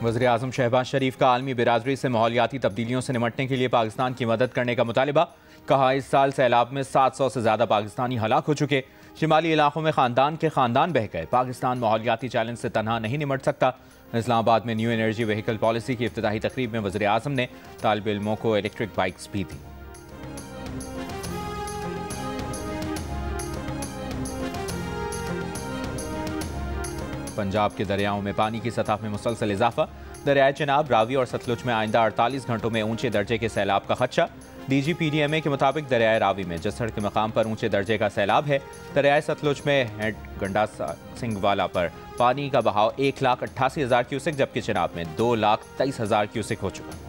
वज़ीर-ए-आज़म शहबाज शरीफ का आलमी बिरादरी से माहौलियाती तब्दीलियों से निमटने के लिए पाकिस्तान की मदद करने का मुतालिबा। कहा, इस साल सैलाब में 700 से ज़्यादा पाकिस्तानी हलाक हो चुके। शिमाली इलाकों में ख़ानदान के ख़ानदान बह गए। पाकिस्तान माहौलियाती चैलेंज से तनहा नहीं निमट सकता। इस्लामाबाद में न्यू एनर्जी व्हीकल पॉलिसी की इफ्तिताही तकरीब में वज़ीर-ए-आज़म ने तालिब इल्मों को इलेक्ट्रिक बाइक्स भी दी। पंजाब के दरियाओं में पानी की सतह में मुसलसल इजाफा। दरियाए चिनाब, रावी और सतलुज में आइंदा 48 घंटों में ऊंचे दर्जे के सैलाब का खदशा। DGPDMA के मुताबिक दरियाए रावी में जसड़ के मकाम पर ऊंचे दर्जे का सैलाब है। दरियाए सतलुज में हेड गंडा सिंह वाला पर पानी का बहाव 1,88,000 क्यूसेक, जबकि चिनाब में 2,23,000 क्यूसेक हो चुका।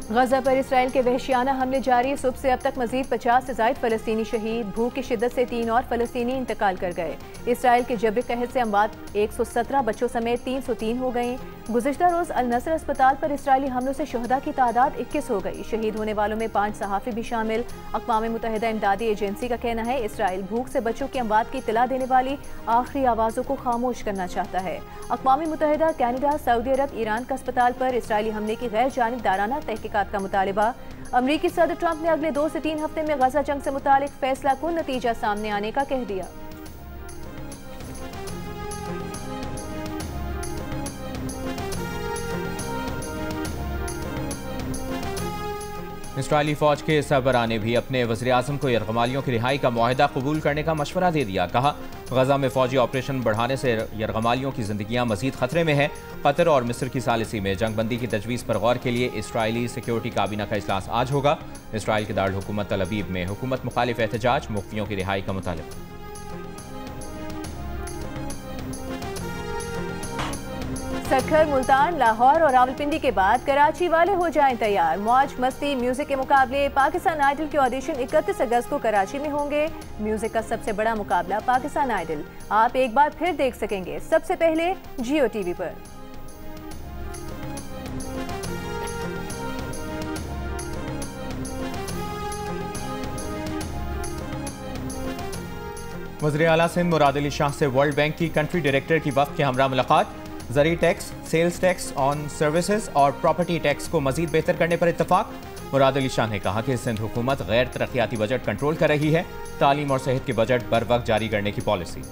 गजा पर इसराइल के वहशियाना हमले जारी। सुबह से अब तक मजीद 50 से ज़ायद फलस्तीनी शहीद। भूख की शिद्दत से 3 और फलस्तीनी इंतकाल कर गए। इसराइल के जबरी कहर से अमवात 117 बच्चों समेत 303 हो गई। गुज़िश्ता रोज़ अल नसर अस्पताल पर इसराइली हमलों से शुहदा की तादाद 21 हो गई। शहीद होने वालों में 5 सहाफ़ी भी शामिल। अक़वाम मुत्तहिदा इमदादी एजेंसी का कहना है, इसराइल भूख से बच्चों की अमवात की इत्तला देने वाली आखिरी आवाज़ों को खामोश करना चाहता है। अक़वाम मुत्तहिदा, कैनेडा, सऊदी अरब, ईरान का अस्पताल पर इसराइली हमले की गैर जानिबदाराना तहकीकात का मुतालिबा। अमरीकी सदर ट्रंप ने अगले 2 से 3 हफ्ते में गजा जंग से मुतालिक फैसला कुन नतीजा सामने आने का कह दिया। इसराइली फौज के सरबराह ने भी अपने वज़ीर-ए-आज़म को यरगमालियों की रिहाई का मुआहदा कबूल करने का मशवरा दे दिया। कहा, गजा में फौजी ऑपरेशन बढ़ाने से यरगमालियों की जिंदगियां मजीद खतरे में हैं। कतर और मिस्र की सालिसी में जंगबंदी की तजवीज़ पर गौर के लिए इसराइली सिक्योरिटी काबीना का इजलास आज होगा। इसराइल के दारुल हुकूमत तल अवीव में हुकूमत मुखालिफ एहतजाज, मुफ्तियों की रिहाई का मुतालिबा। सखर, मुल्तान, लाहौर और रावलपिंडी के बाद कराची वाले हो जाएं तैयार। मौज मस्ती म्यूजिक के मुकाबले पाकिस्तान आइडल के ऑडिशन 31 अगस्त को कराची में होंगे। म्यूजिक का सबसे बड़ा मुकाबला पाकिस्तान आइडल आप एक बार फिर देख सकेंगे, सबसे पहले जियो टीवी पर। वज़ीर आला सिंध मुराद अली शाह से वर्ल्ड बैंक की कंट्री डायरेक्टर की वफ़द के हमरा मुलाकात। ज़री tax, sales tax on services और प्रॉपर्टी टैक्स को मजीद बेहतर करने पर इत्तफाक। मुराद अली शाह ने कहा कि सिंध हुकूमत गैर तरक्याती बजट कंट्रोल कर रही है। तालीम और सेहत के बजट बर वक्त जारी करने की पॉलिसी।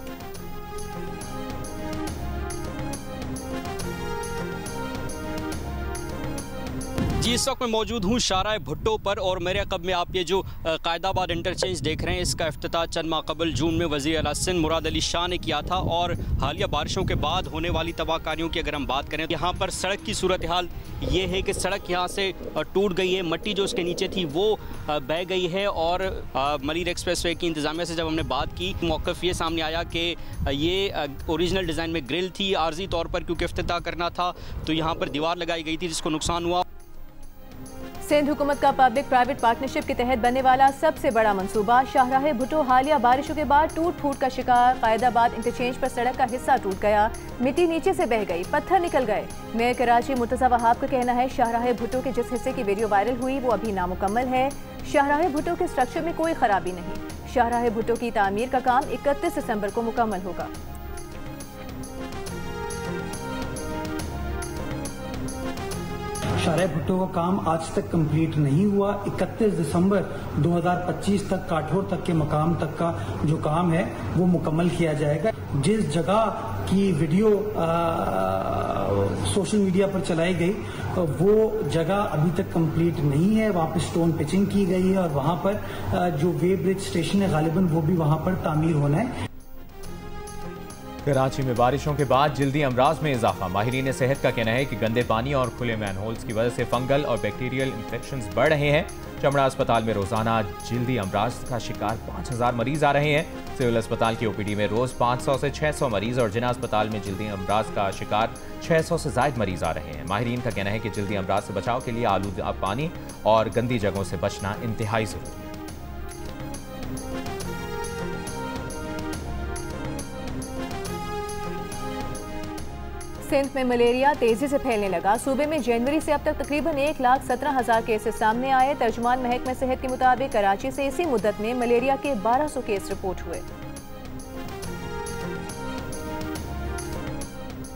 जी, इस वक्त मैं मौजूद हूँ शाहराह भुट्टो पर और मेरे अक़ब में आप ये जो कायदाबाद इंटरचेंज देख रहे हैं, इसका इफ्तिताह चंद माह कबल जून में वज़ीर आला सिंध मुराद अली शाह ने किया था। और हालिया बारिशों के बाद होने वाली तबाहकारियों की अगर हम बात करें, यहाँ पर सड़क की सूरत हाल ये है कि सड़क यहाँ से टूट गई है, मट्टी जो उसके नीचे थी वो बह गई है। और मरीर एक्सप्रेस वे की इंतज़ामिया से जब हमने बात की, मौक़िफ़ ये सामने आया कि ये ओरिजिनल डिज़ाइन में ग्रिल थी, आर्जी तौर पर क्योंकि इफ्तिताह करना था तो यहाँ पर दीवार लगाई गई थी जिसको नुकसान हुआ। सिंध हुकूमत का पब्लिक प्राइवेट पार्टनरशिप के तहत बनने वाला सबसे बड़ा मंसूबा। शाहराह भुट्टो हालिया बारिशों के बाद टूट फूट का शिकार। कायदाबाद इंटरचेंज पर सड़क का हिस्सा टूट गया, मिट्टी नीचे से बह गई, पत्थर निकल गए। मेयर कराची मुर्तज़ा वहाब का कहना है, शाहराह भुट्टो के जिस हिस्से की वीडियो वायरल हुई वो अभी नामुकम्मल है। शाहराह भुट्टो के स्ट्रक्चर में कोई खराबी नहीं। शाहराह भुट्टो की तामीर का काम 31 दिसंबर को मुकम्मल होगा। शाहराह भुट्टो का काम आज तक कंप्लीट नहीं हुआ। 31 दिसंबर 2025 तक काठोर तक के मकाम तक का जो काम है वो मुकम्मल किया जाएगा। जिस जगह की वीडियो सोशल मीडिया पर चलाई गई वो जगह अभी तक कंप्लीट नहीं है। वहाँ पर स्टोन पिचिंग की गई है और वहाँ पर जो वे ब्रिज स्टेशन है गालिबन वो भी वहाँ पर तामीर होना है। कराची में बारिशों के बाद जल्दी अमराज में इजाफा। माहिरीन सेहत का कहना है कि गंदे पानी और खुले मैनहोल्स की वजह से फंगल और बैक्टीरियल इन्फेक्शंस बढ़ रहे हैं। चमड़ा अस्पताल में रोजाना जल्दी अमराज का शिकार 5000 मरीज आ रहे हैं। सिविल अस्पताल की OPD में रोज 500 से 600 मरीज और जिना अस्पताल में जल्दी अमराज का शिकार 600 से ज्यादा मरीज आ रहे हैं। माहिरीन का कहना है कि जल्दी अमराज से बचाव के लिए आलूदा पानी और गंदी जगहों से बचना इंतहाई जरूरी है। सिंध में मलेरिया तेजी से फैलने लगा। सूबे में जनवरी से अब तक तकरीबन 1,17,000 केसेस सामने आए। तर्जुमान महकमा सेहत के मुताबिक कराची से इसी मुद्दत में मलेरिया के 1200 केस रिपोर्ट हुए।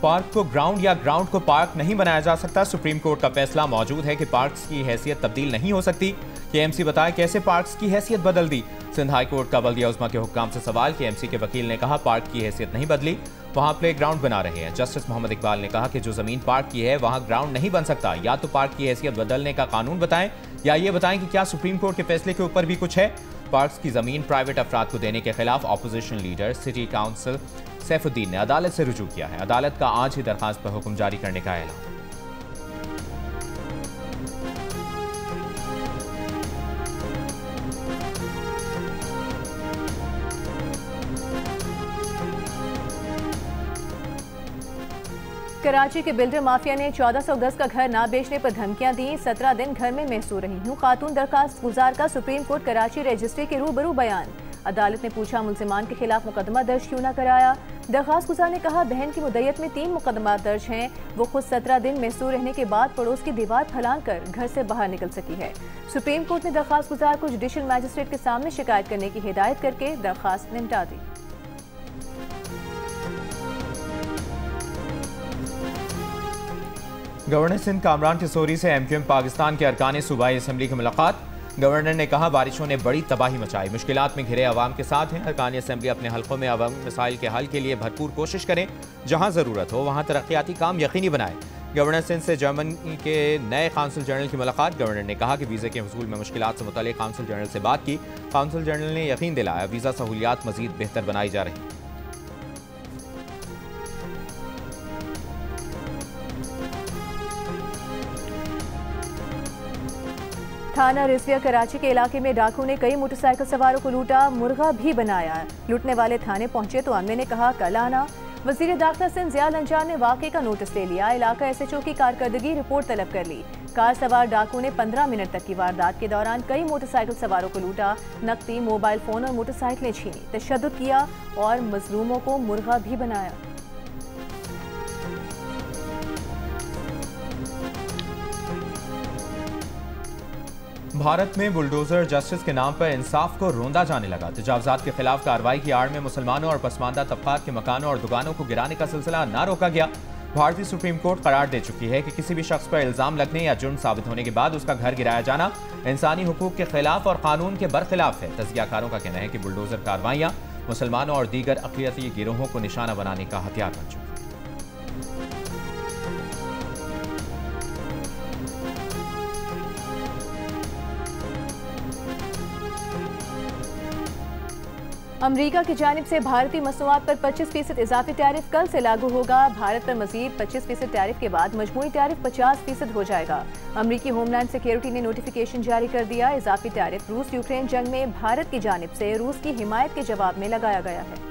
पार्क को ग्राउंड या ग्राउंड को पार्क नहीं बनाया जा सकता। सुप्रीम कोर्ट का फैसला मौजूद है कि पार्क्स की हैसियत तब्दील नहीं हो सकती। केएमसी बताए कैसे पार्क्स की हैसियत बदल दी। सिंध हाई कोर्ट का बल्दिया उज़्मा के हुक्काम से सवाल। केएमसी के वकील ने कहा पार्क की हैसियत नहीं बदली, वहां प्ले ग्राउंड बना रहे हैं। जस्टिस मोहम्मद इकबाल ने कहा कि जो जमीन पार्क की है वहां ग्राउंड नहीं बन सकता। या तो पार्क की हैसियत बदलने का कानून बताएं या ये बताएं कि क्या सुप्रीम कोर्ट के फैसले के ऊपर भी कुछ है। पार्क्स की जमीन प्राइवेट अफराद को देने के खिलाफ opposition leader city council Saifuddin ने अदालत से रुजू किया है। अदालत का आज ही दरखास्त पर हुक्म जारी करने का ऐलान। कराची के बिल्डर माफिया ने 1400 गज का घर ना बेचने पर धमकियां दी। 17 दिन घर में महसूर रही हूं। खातून दरखास्त गुजार का सुप्रीम कोर्ट कराची रजिस्ट्री के रूबरू बयान। अदालत ने पूछा मुल्जिमान के खिलाफ मुकदमा दर्ज क्यों न कराया। दरखास्त गुजार ने कहा बहन की मुद्दत में 3 मुकदमा दर्ज हैं। वो खुद 17 दिन महसूर रहने के बाद पड़ोस की दीवार फैलान कर घर से बाहर निकल सकी है। सुप्रीम कोर्ट ने दरखास्त गुजार को जुडिशल मैजिस्ट्रेट के सामने शिकायत करने की हिदायत करके दरखास्त निपटा दी। गवर्नर सिंध कामरान किशोरी से एमक्यूएम पाकिस्तान के अरकान सूबाई असम्बली की मुलाकात। गवर्नर ने कहा बारिशों ने बड़ी तबाही मचाई, मुश्किलात में घिरे अवाम के साथ हैं। अरकान असम्बली अपने हल्कों में अवामी मसाइल के हल के लिए भरपूर कोशिश करें। जहां ज़रूरत हो वहां तरक्याती काम यकीनी बनाएं। गवर्नर सिंध से जर्मनी के नए काउंसिल जनरल की मुलाकात। गवर्नर ने कहा कि वीज़े के हुसूल में मुश्किलात से मुतल्लिक़ काउंसिल जनरल से बात की। काउंसिल जनरल ने यकीन दिलाया वीज़ा सहूलियात मज़ीद बेहतर बनाई जा रही। थाना रिजविया कराची के इलाके में डाकू ने कई मोटरसाइकिल सवारों को लूटा, मुर्गा भी बनाया। लूटने वाले थाने पहुंचे तो अनवे ने कहा कल आना। वजीर दाखिला सिंध ज़िया लंजान ने वाक़े का नोटिस ले लिया। इलाका एसएचओ की कारकर्दगी रिपोर्ट तलब कर ली। कार सवार डाकू ने 15 मिनट तक की वारदात के दौरान कई मोटरसाइकिल सवारों को लूटा, नकदी, मोबाइल फोन और मोटरसाइकिलें छीनी, तशद्दुद किया और मजलूमों को मुर्गा भी बनाया। भारत में बुलडोजर जस्टिस के नाम पर इंसाफ को रोंदा जाने लगा। तजावजात के खिलाफ कार्रवाई की आड़ में मुसलमानों और पसमानदा तबकात के मकानों और दुकानों को गिराने का सिलसिला न रोका गया। भारतीय सुप्रीम कोर्ट करार दे चुकी है कि किसी भी शख्स पर इल्जाम लगने या जुर्म साबित होने के बाद उसका घर गिराया जाना इंसानी हुकूक के खिलाफ और कानून के बरखिलाफ है। तजियाकारों का कहना है कि बुलडोजर कार्रवाइयां मुसलमानों और दीगर अक़लियती गिरोहों को निशाना बनाने का हथियार बन चुकी है। अमरीका की जानिब से भारतीय मसनूआत पर 25% इजाफी टैरिफ कल से लागू होगा। भारत पर मजीद 25% टैरिफ के बाद मजमूई टैरिफ 50% हो जाएगा। अमरीकी होमलैंड सिक्योरिटी ने नोटिफिकेशन जारी कर दिया। इजाफी टैरिफ रूस यूक्रेन जंग में भारत की जानिब से रूस की हिमायत के जवाब में लगाया गया है।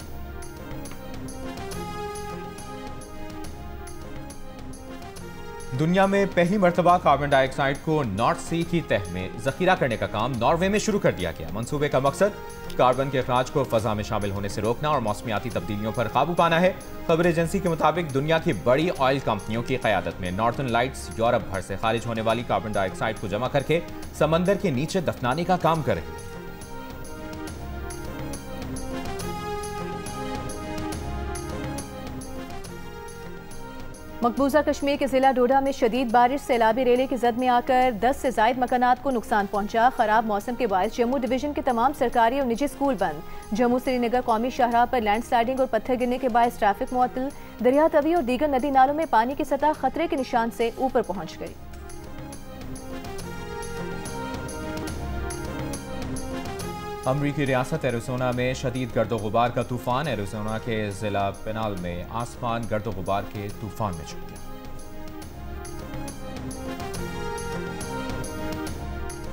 दुनिया में पहली मरतबा कार्बन डाइऑक्साइड को नॉर्थ सी की तह में जखीरा करने का काम नॉर्वे में शुरू कर दिया गया। मंसूबे का मकसद कार्बन के अखराज को फजा में शामिल होने से रोकना और मौसमियाती तब्दीलियों पर काबू पाना है। खबर एजेंसी के मुताबिक दुनिया की बड़ी ऑयल कंपनियों की क़यादत में नॉर्थर्न लाइट्स यूरोप भर से खारिज होने वाली कार्बन डाइऑक्साइड को जमा करके समंदर के नीचे दफनाने का काम कर रही है। मकबूजा कश्मीर के जिला डोडा में शदीद बारिश सैलाबी रेले की जद में आकर 10 से ज़ायद मकानात को नुकसान पहुंचा। खराब मौसम के बायस जम्मू डिवीजन के तमाम सरकारी और निजी स्कूल बंद। जम्मू श्रीनगर कौमी शाहराह पर लैंडस्लाइडिंग और पत्थर गिरने के बायस ट्रैफिक मुअत्तल। दरिया तवी और दीगर नदी नालों में पानी की सतह खतरे के निशान से ऊपर पहुंच गई। अमरीकी रियासत एरिज़ोना में शदीद गर्दो गुबार का तूफान। एरिज़ोना के जिला पेनाल में आसमान गर्दो गुबार के तूफान में छुप गया।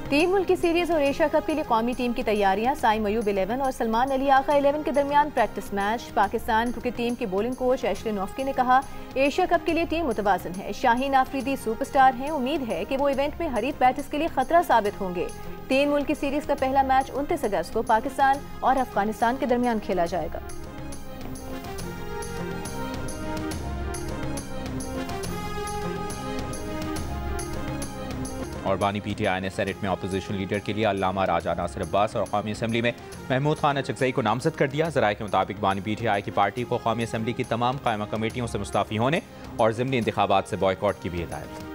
3 मुल्की सीरीज और एशिया कप के लिए कौमी टीम की तैयारियां। साइम अयूब 11 और सलमान अली आका 11 के दरमियान practice match. Pakistan cricket team के बॉलिंग कोच एशले नोफ्की ने कहा एशिया कप के लिए टीम मुतवाज़िन है। शाहीन आफरीदी सुपरस्टार हैं। उम्मीद है कि वो इवेंट में हरीफ बैटर्स के लिए खतरा साबित होंगे। 3 मुल्की सीरीज का पहला मैच 29 अगस्त को पाकिस्तान और अफगानिस्तान के दरमियान खेला जाएगा। और बानी PTI ने सेनेट में अपोजिशन लीडर के लिए अल्लामा राजा नासिर अब्बास और कौमी असम्बली में महमूद खान अचकज़ई को नामजद कर दिया। ज़राए के मुताबिक बानी PTI की पार्टी को कौमी असम्बली की तमाम कायमा कमेटियों से मुस्तफ़ी होने और ज़िमनी इंतखाबात से बॉयकॉट की भी हिदायत।